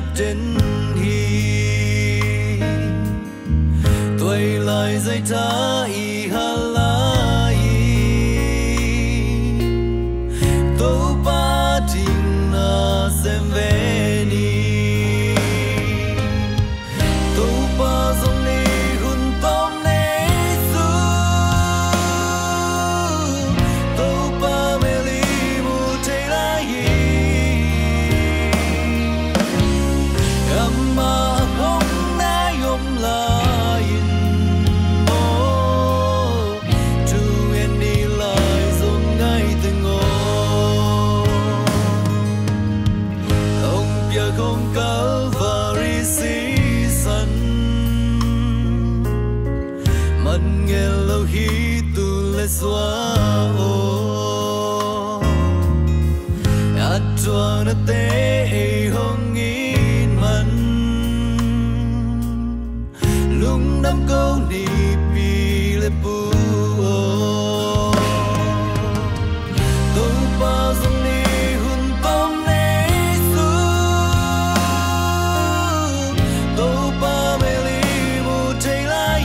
ngập trên hi tuổi lại dây thả y hà lai tô ba tình na xem về ni tô ba dòng ni hun tom nê su tô ba mê li mu thế lai amma hong na yom lai mo tu en ni lai dòng ngay từng ngô ông bia không Calvary season man nghe lâu hi tu le xóa at chua na te hong in man lung nam câu ni pi le pu tô ba dòng ni hun tom nê su tô ba mê li mu thế lai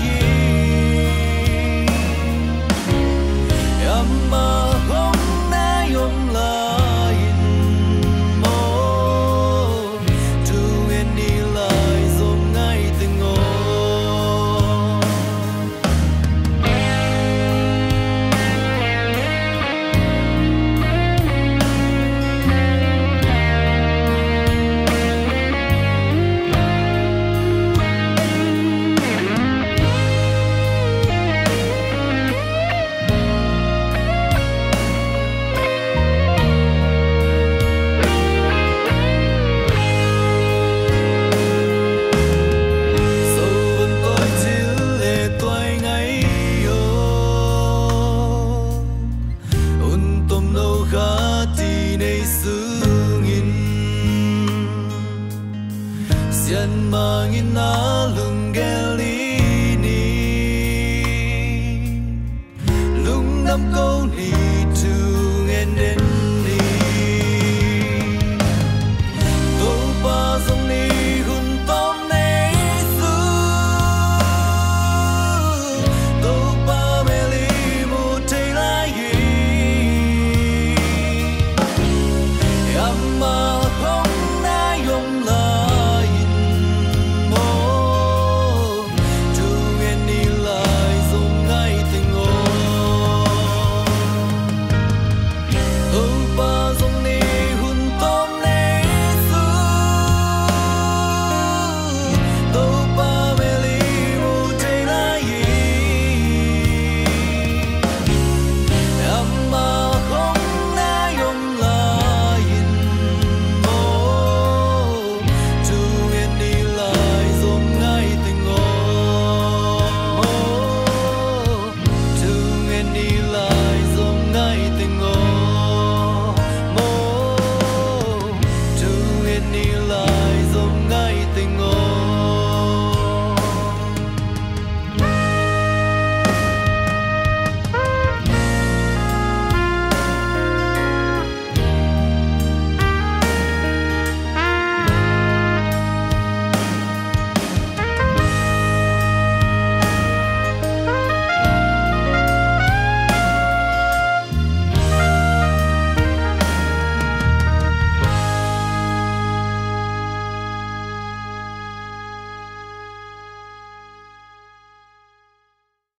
amma hong na yom lai mo tu en ni lai dòng ngay từng ngô sâu vẫn tôi chill lệ tôi ngay yo un tom nâu khá thì nay sương in xiên mang in na lung gelini lung nam câu